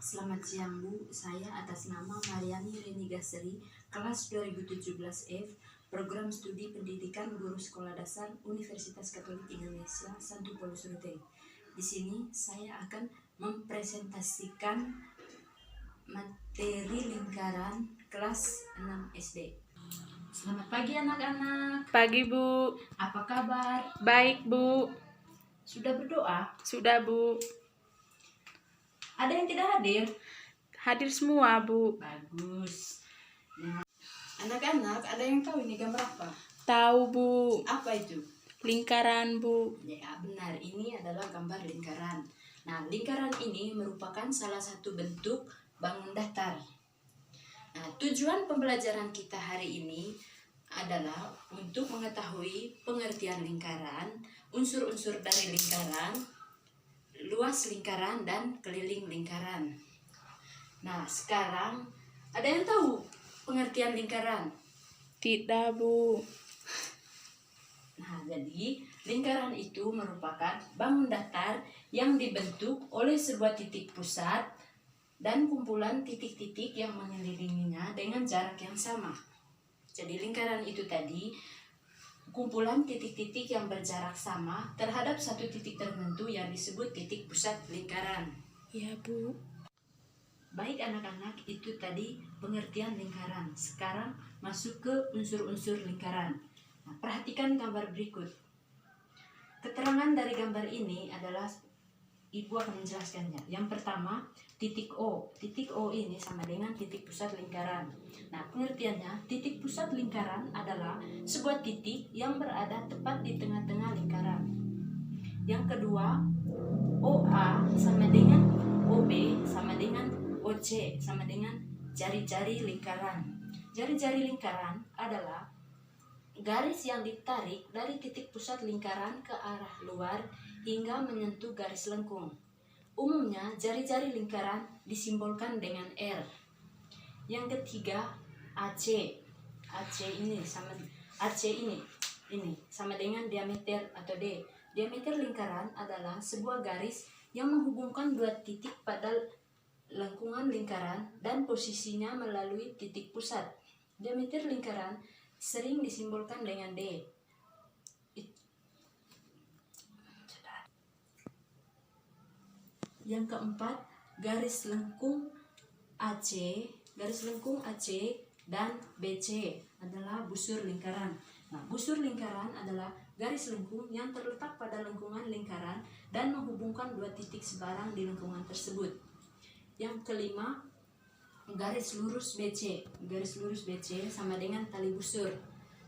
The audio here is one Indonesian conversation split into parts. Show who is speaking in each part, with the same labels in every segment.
Speaker 1: Selamat siang Bu, saya atas nama Mariani Reni Gasri, kelas 2017F, Program Studi Pendidikan Guru Sekolah Dasar Universitas Katolik Indonesia Santo Paulus Ruteng. Di sini saya akan mempresentasikan materi lingkaran kelas 6 SD. Selamat pagi anak-anak.
Speaker 2: Pagi Bu.
Speaker 1: Apa kabar?
Speaker 2: Baik Bu.
Speaker 1: Sudah berdoa?
Speaker 2: Sudah Bu.
Speaker 1: Ada yang tidak hadir?
Speaker 2: Hadir semua Bu.
Speaker 1: Bagus. Nah, anak-anak, ada yang tahu ini gambar apa?
Speaker 2: Tahu Bu.
Speaker 1: Apa itu?
Speaker 2: Lingkaran Bu.
Speaker 1: Ya benar, ini adalah gambar lingkaran. Nah, lingkaran ini merupakan salah satu bentuk bangun datar. Nah, tujuan pembelajaran kita hari ini adalah untuk mengetahui pengertian lingkaran, unsur-unsur dari lingkaran, luas lingkaran, dan keliling lingkaran. Nah, sekarang ada yang tahu pengertian lingkaran?
Speaker 2: Tidak Bu.
Speaker 1: Nah, jadi lingkaran itu merupakan bangun datar yang dibentuk oleh sebuah titik pusat dan kumpulan titik-titik yang mengelilinginya dengan jarak yang sama. Jadi lingkaran itu tadi kumpulan titik-titik yang berjarak sama terhadap satu titik tertentu yang disebut titik pusat lingkaran.
Speaker 2: Ya Bu.
Speaker 1: Baik anak-anak, itu tadi pengertian lingkaran. Sekarang masuk ke unsur-unsur lingkaran. Nah, perhatikan gambar berikut. Keterangan dari gambar ini adalah Ibu akan menjelaskannya. Yang pertama, titik O. Titik O ini sama dengan titik pusat lingkaran. Nah, pengertiannya, titik pusat lingkaran adalah sebuah titik yang berada tepat di tengah-tengah lingkaran. Yang kedua, OA sama dengan OB sama dengan OC sama dengan jari-jari lingkaran. Jari-jari lingkaran adalah garis yang ditarik dari titik pusat lingkaran ke arah luar hingga menyentuh garis lengkung. Umumnya jari-jari lingkaran disimbolkan dengan R. Yang ketiga, AC. AC ini sama dengan diameter atau D. Diameter lingkaran adalah sebuah garis yang menghubungkan dua titik pada lengkungan lingkaran dan posisinya melalui titik pusat. Diameter lingkaran sering disimbolkan dengan D. Yang keempat, garis lengkung AC dan BC adalah busur lingkaran. Nah, busur lingkaran adalah garis lengkung yang terletak pada lengkungan lingkaran dan menghubungkan dua titik sebarang di lengkungan tersebut. Yang kelima, garis lurus BC. Garis lurus BC sama dengan tali busur.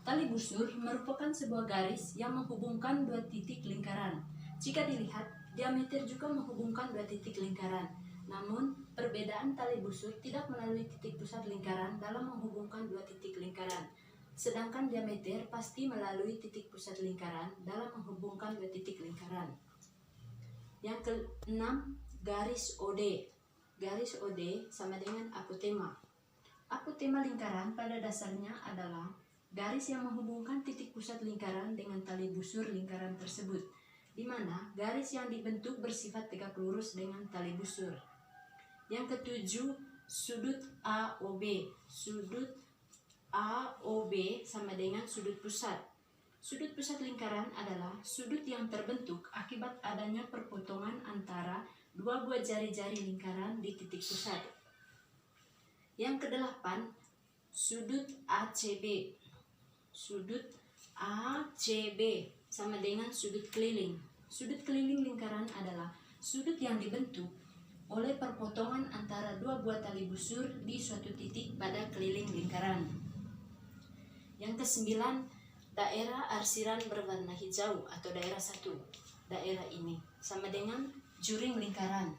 Speaker 1: Tali busur merupakan sebuah garis yang menghubungkan dua titik lingkaran. Jika dilihat, diameter juga menghubungkan dua titik lingkaran. Namun, perbedaan tali busur tidak melalui titik pusat lingkaran dalam menghubungkan dua titik lingkaran. Sedangkan diameter pasti melalui titik pusat lingkaran dalam menghubungkan dua titik lingkaran. Yang keenam, garis OD. Garis OD sama dengan apotema. Apotema lingkaran pada dasarnya adalah garis yang menghubungkan titik pusat lingkaran dengan tali busur lingkaran tersebut, di mana garis yang dibentuk bersifat tegak lurus dengan tali busur. Yang ketujuh, sudut AOB. Sudut AOB sama dengan sudut pusat. Sudut pusat lingkaran adalah sudut yang terbentuk akibat adanya perpotongan antara dua buah jari-jari lingkaran di titik pusat. Yang kedelapan, sudut ACB. Sudut ACB sama dengan sudut keliling. Sudut keliling lingkaran adalah sudut yang dibentuk oleh perpotongan antara dua buah tali busur di suatu titik pada keliling lingkaran. Yang kesembilan, daerah arsiran berwarna hijau atau daerah 1. Daerah ini sama dengan juring lingkaran.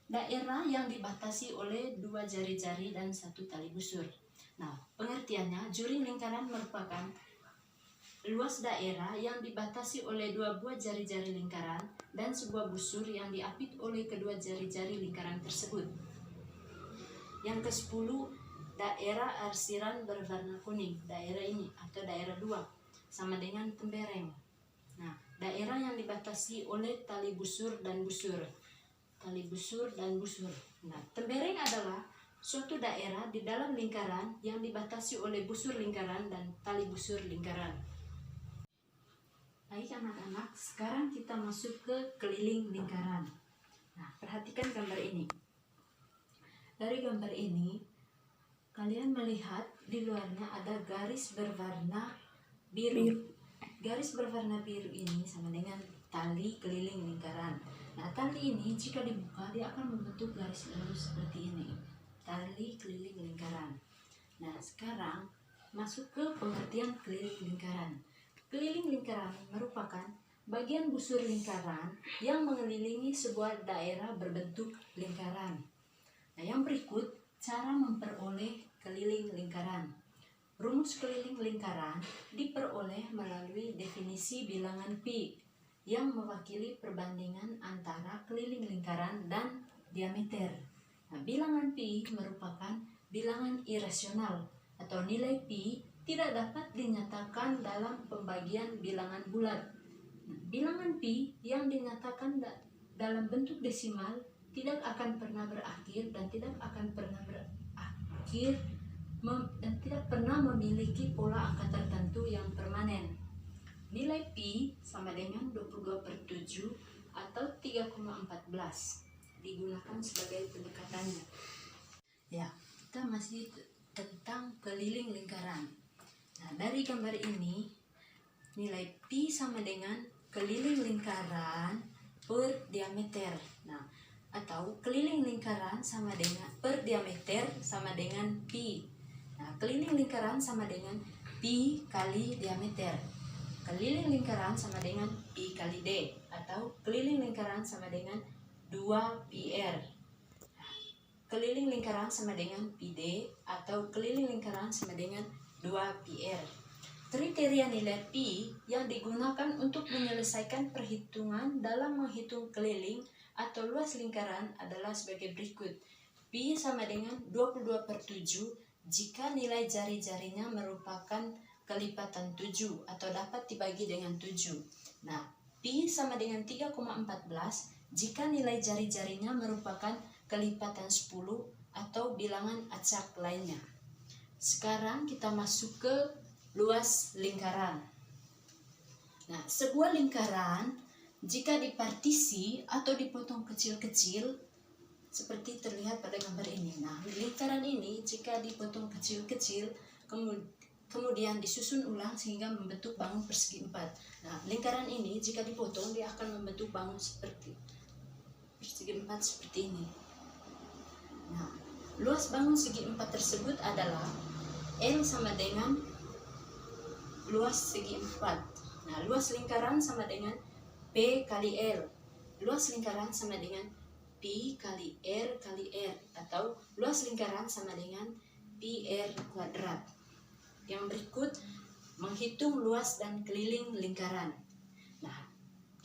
Speaker 1: Daerah yang dibatasi oleh dua jari-jari dan satu tali busur. Nah, pengertiannya, juring lingkaran merupakan luas daerah yang dibatasi oleh dua buah jari-jari lingkaran dan sebuah busur yang diapit oleh kedua jari-jari lingkaran tersebut. Yang ke-10, daerah arsiran berwarna kuning. Daerah ini atau daerah 2 sama dengan tembereng. Nah, daerah yang dibatasi oleh tali busur dan busur. Tali busur dan busur. Nah, tembereng adalah suatu daerah di dalam lingkaran yang dibatasi oleh busur lingkaran dan tali busur lingkaran. Baik anak-anak, sekarang kita masuk ke keliling lingkaran. Nah, perhatikan gambar ini. Dari gambar ini, kalian melihat di luarnya ada garis berwarna biru. Garis berwarna biru ini sama dengan tali keliling lingkaran. Nah, tali ini jika dibuka dia akan membentuk garis lurus seperti ini. Tali keliling lingkaran. Nah, sekarang masuk ke pengertian keliling lingkaran. Keliling lingkaran merupakan bagian busur lingkaran yang mengelilingi sebuah daerah berbentuk lingkaran. Nah, yang berikut cara memperoleh keliling lingkaran. Rumus keliling lingkaran diperoleh melalui definisi bilangan pi yang mewakili perbandingan antara keliling lingkaran dan diameter. Nah, bilangan pi merupakan bilangan irasional atau nilai pi tidak dapat dinyatakan dalam pembagian bilangan bulat. Nah, bilangan pi yang dinyatakan dalam bentuk desimal tidak akan pernah berakhir dan tidak pernah memiliki pola angka tertentu yang permanen. Nilai pi sama dengan 22/7 atau 3,14 digunakan sebagai pendekatannya. Ya, kita masih tentang keliling lingkaran. Nah, dari gambar ini nilai pi sama dengan keliling lingkaran per diameter. Nah, atau keliling lingkaran sama dengan per diameter sama dengan pi. Nah, keliling lingkaran sama dengan pi kali diameter. Keliling lingkaran sama dengan pi kali d, atau keliling lingkaran sama dengan 2πr. Keliling lingkaran sama dengan pi d, atau keliling lingkaran sama dengan 2πr. Kriteria nilai pi yang digunakan untuk menyelesaikan perhitungan dalam menghitung keliling atau luas lingkaran adalah sebagai berikut. Pi sama dengan 22/7 jika nilai jari-jarinya merupakan kelipatan 7 atau dapat dibagi dengan 7. Nah, pi sama dengan 3,14 jika nilai jari-jarinya merupakan kelipatan 10 atau bilangan acak lainnya. Sekarang kita masuk ke luas lingkaran. Nah, sebuah lingkaran jika dipartisi atau dipotong kecil-kecil seperti terlihat pada gambar ini. Nah, lingkaran ini jika dipotong kecil-kecil kemudian disusun ulang sehingga membentuk bangun persegi 4. Nah, lingkaran ini jika dipotong dia akan membentuk bangun seperti persegi 4 seperti ini. Nah, luas bangun segi 4 tersebut adalah L sama dengan luas segi 4. Nah, luas lingkaran sama dengan P kali L. Luas lingkaran sama dengan Pi kali R kali R, atau luas lingkaran sama dengan Pi R kuadrat. Yang berikut menghitung luas dan keliling lingkaran. Nah,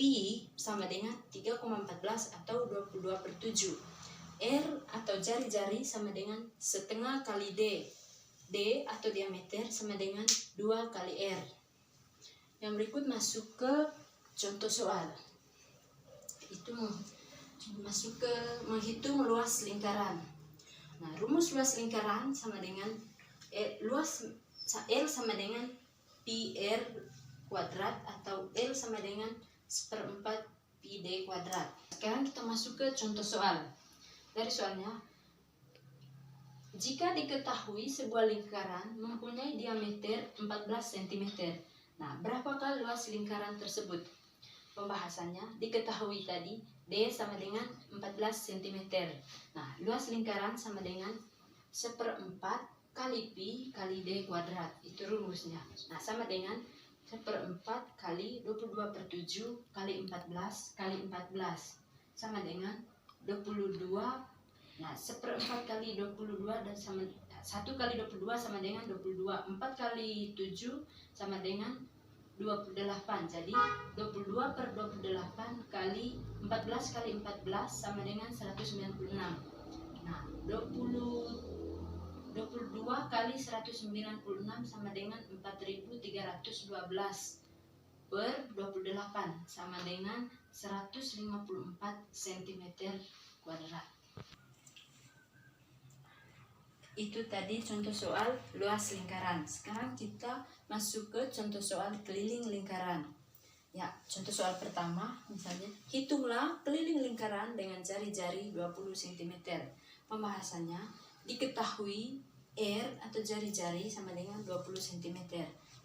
Speaker 1: Pi sama dengan 3,14 atau 22/7. R atau jari-jari sama dengan setengah kali D. D atau diameter sama dengan 2 kali R. Yang berikut masuk ke contoh soal. Itu masuk ke menghitung luas lingkaran. Nah, rumus luas lingkaran sama dengan luas L sama dengan Pi R kuadrat atau L sama dengan 1/4 Pi D kuadrat. Sekarang kita masuk ke contoh soal. Dari soalnya, jika diketahui sebuah lingkaran mempunyai diameter 14 cm. Nah, berapakah luas lingkaran tersebut? Pembahasannya diketahui tadi D sama dengan 14 cm. Nah, luas lingkaran sama dengan 1/4 kali Pi kali D kuadrat. Itu rumusnya. Nah, sama dengan 1/4 kali 22/7 kali 14 kali 14 sama dengan 22. Nah, 1/4 kali 22 dan sama 1 kali 22 sama dengan 22. 4 kali 7 sama dengan 28. Jadi 22/28 kali 14 kali 14 sama dengan 196. Nah, 22 kali 196 sama dengan 4312 per 28 sama dengan 154 cm kuadrat. Itu tadi contoh soal luas lingkaran. Sekarang kita masuk ke contoh soal keliling lingkaran. Ya, contoh soal pertama misalnya, hitunglah keliling lingkaran dengan jari-jari 20 cm. Pembahasannya, diketahui R atau jari-jari sama dengan 20 cm.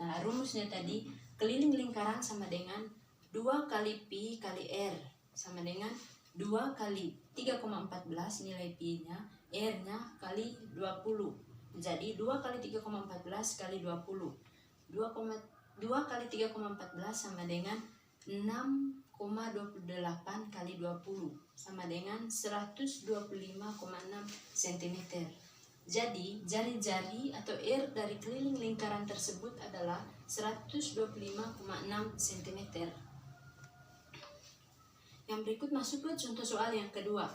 Speaker 1: Nah, rumusnya tadi, keliling lingkaran sama dengan 2 kali pi kali R sama dengan 2 kali 3,14 nilai pi-nya, R-nya kali 20. Jadi 2 kali 3,14 kali 20. 2 kali 3,14 sama dengan 6,28 kali 20 sama dengan 125,6 cm. Jadi jari-jari atau R dari keliling lingkaran tersebut adalah 125,6 cm. Yang berikut masuk ke contoh soal yang kedua.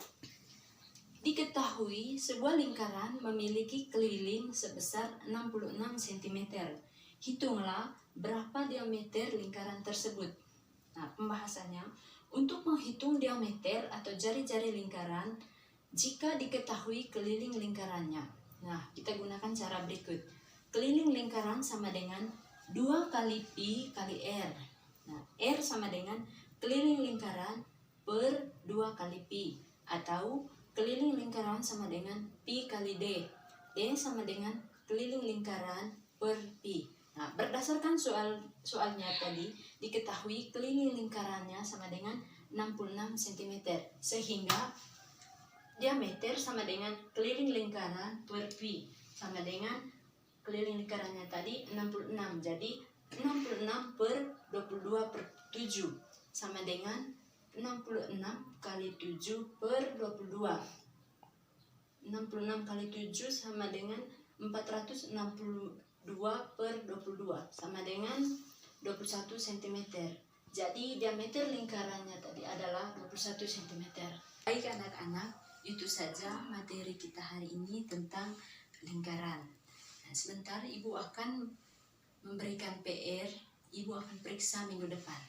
Speaker 1: Diketahui sebuah lingkaran memiliki keliling sebesar 66 cm. Hitunglah berapa diameter lingkaran tersebut. Nah, pembahasannya, untuk menghitung diameter atau jari-jari lingkaran, jika diketahui keliling lingkarannya. Nah, kita gunakan cara berikut. Keliling lingkaran sama dengan 2 kali pi kali R. Nah, R sama dengan keliling lingkaran per 2 kali pi, atau keliling lingkaran sama dengan pi kali D. D sama dengan keliling lingkaran per pi. Nah, berdasarkan soalnya tadi, diketahui keliling lingkarannya sama dengan 66 cm, sehingga diameter sama dengan keliling lingkaran per pi sama dengan keliling lingkarannya tadi 66. Jadi 66 per 22 per 7 sama dengan 66 kali 7 per 22. 66 kali 7 sama dengan 462 per 22 sama dengan 21 cm. Jadi diameter lingkarannya tadi adalah 21 cm. Baik anak-anak, itu saja materi kita hari ini tentang lingkaran. Nah, sebentar Ibu akan memberikan PR, Ibu akan periksa minggu depan.